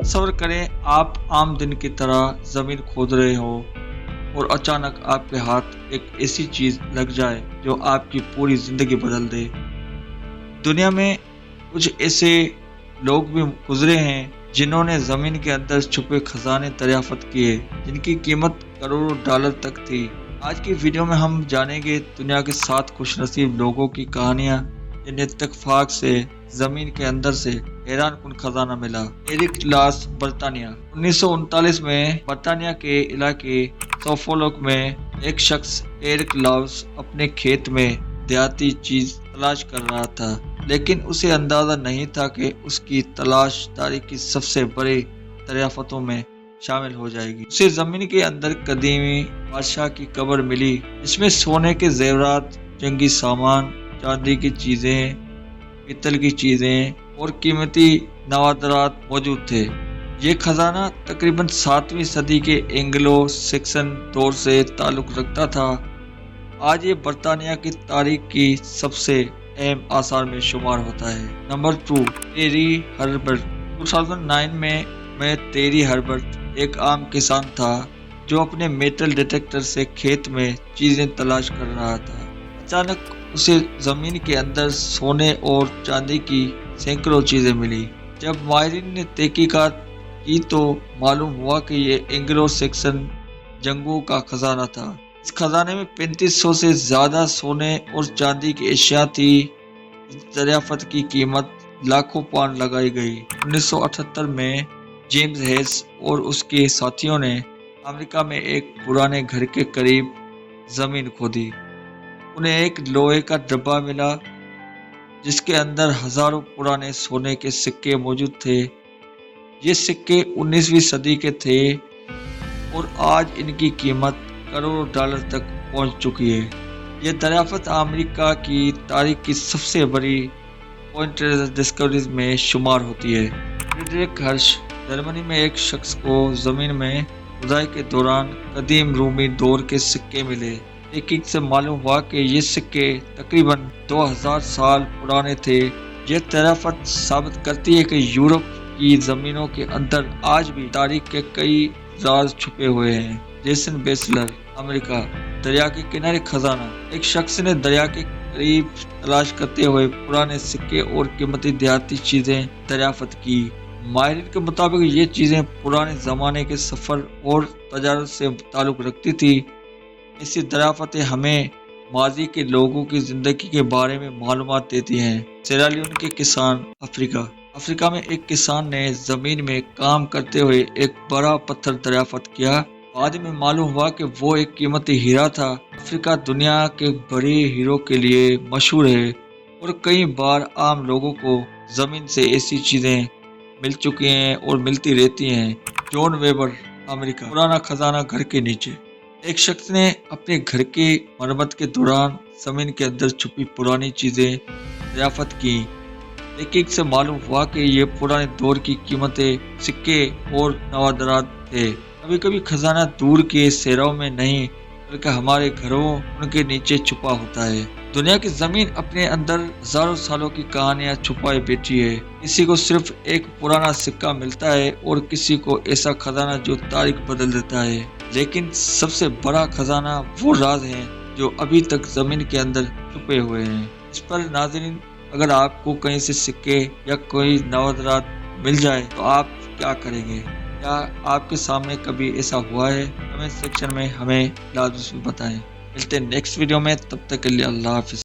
تصور کریں آپ عام دن کی طرح زمین کھود رہے ہو اور اچانک آپ کے ہاتھ ایک ایسی چیز لگ جائے جو آپ کی پوری زندگی بدل دے۔ دنیا میں کچھ ایسے لوگ بھی گزرے ہیں جنہوں نے زمین کے اندر چھپے خزانے دریافت کیے جن کی قیمت کروڑوں ڈالر تک تھی۔ آج کی ویڈیو میں ہم جانیں گے دنیا کے 7 خوش نصیب لوگوں کی کہانیاں جنہیں اتفاق سے زمین کے اندر سے حیران کن خزانہ ملا۔ ایرک لاس، برطانیہ۔ 1939 میں برطانیہ کے علاقے سفولک میں ایک شخص ایرک لاس اپنے کھیت میں دیہاتی چیز تلاش کر رہا تھا، لیکن اسے اندازہ نہیں تھا کہ اس کی تلاش تاریخ کی سب سے بڑی دریافتوں میں شامل ہو جائے گی۔ اسے زمین کے اندر قدیمی بادشاہ کی قبر ملی جس میں سونے کے زیورات، جنگی سامان، چاندی کی چیزیں، پیتل کی چیزیں اور قیمتی نوادرات موجود تھے۔ یہ خزانہ تقریباً 7ویں صدی کے اینگلو سیکسن دور سے تعلق رکھتا تھا۔ آج یہ برطانیہ کی تاریخ کی سب سے اہم آثار میں شمار ہوتا ہے۔ Number 2، Terry Herbert. 2009 میں ٹیری ہربرٹ ایک عام کسان تھا جو اپنے میٹل ڈیٹیکٹر سے کھیت میں چیزیں تلاش کر رہا تھا۔ اچانک اسے زمین کے اندر سونے اور چاندی کی سینکڑوں چیزیں ملی۔ جب ماہرین نے تحقیقات کی تو معلوم ہوا کہ یہ اینگلو سیکسن جنگوں کا خزانہ تھا۔ اس خزانے میں 3500 سے زیادہ سونے اور چاندی کی اشیاء تھی۔ اس دریافت کی قیمت لاکھوں پاؤنڈ لگائی گئی۔ 1978 میں جیمز ہیس اور اس کے ساتھیوں نے امریکہ میں ایک پرانے گھر کے قریب زمین کھودی۔ انہیں ایک لوہے کا ڈبہ ملا جس کے اندر ہزاروں پرانے سونے کے سکے موجود تھے۔ یہ سکے 19ویں صدی کے تھے اور آج ان کی قیمت کروڑوں ڈالر تک پہنچ چکی ہے۔ یہ دریافت امریکہ کی تاریخ کی سب سے بڑی پوائنٹ ڈسکوریز میں شمار ہوتی ہے۔ فریڈرک ہرش، جرمنی میں ایک شخص کو زمین میں کھدائی کے دوران قدیم رومی دور کے سکے ملے۔ تحقیق سے معلوم ہوا کہ یہ سکے تقریباً 2000 سال پرانے تھے۔ یہ دریافت ثابت کرتی ہے کہ یورپ کی زمینوں کے اندر آج بھی تاریخ کے کئی راز چھپے ہوئے ہیں۔ جیسن بیسلر، امریکہ۔ دریا کے کنارے خزانہ۔ ایک شخص نے دریا کے قریب تلاش کرتے ہوئے پرانے سکے اور قیمتی دیہاتی چیزیں دریافت کی۔ ماہرین کے مطابق یہ چیزیں پرانے زمانے کے سفر اور تجارت سے تعلق رکھتی تھی۔ ایسی دریافتیں ہمیں ماضی کے لوگوں کی زندگی کے بارے میں معلومات دیتی ہیں۔ سیرالیون کے کسان، افریقہ۔ افریقہ میں ایک کسان نے زمین میں کام کرتے ہوئے ایک بڑا پتھر دریافت کیا۔ بعد میں معلوم ہوا کہ وہ ایک قیمتی ہیرا تھا۔ افریقہ دنیا کے بڑے ہیروں کے لیے مشہور ہے اور کئی بار عام لوگوں کو زمین سے ایسی چیزیں مل چکی ہیں اور ملتی رہتی ہیں۔ جان ویبر، امریکہ۔ پرانا خزانہ گھر کے نیچے۔ ایک شخص نے اپنے گھر کی مرمت کے دوران زمین کے اندر چھپی پرانی چیزیں دریافت کی۔ تحقیق سے معلوم ہوا کہ یہ پرانے دور کی قیمتیں، سکے اور نوادرات تھے۔ کبھی کبھی خزانہ دور کے صحراؤں میں نہیں بلکہ ہمارے گھروں ان کے نیچے چھپا ہوتا ہے۔ دنیا کی زمین اپنے اندر ہزاروں سالوں کی کہانیاں چھپائے بیٹھی ہے۔ کسی کو صرف ایک پرانا سکہ ملتا ہے اور کسی کو ایسا خزانہ جو تاریخ بدل دیتا ہے۔ لیکن سب سے بڑا خزانہ وہ راز ہیں جو ابھی تک زمین کے اندر چھپے ہوئے ہیں۔ اس پر ناظرین، اگر آپ کو کہیں سے سکے یا کوئی نوادرات مل جائے تو آپ کیا کریں گے؟ کیا آپ کے سامنے کبھی ایسا ہوا ہے؟ کمنٹ سیکشن میں ہمیں لازمی بتائیں۔ ملتے ہیں نیکسٹ ویڈیو میں، تب تک کے لیے اللہ حافظ۔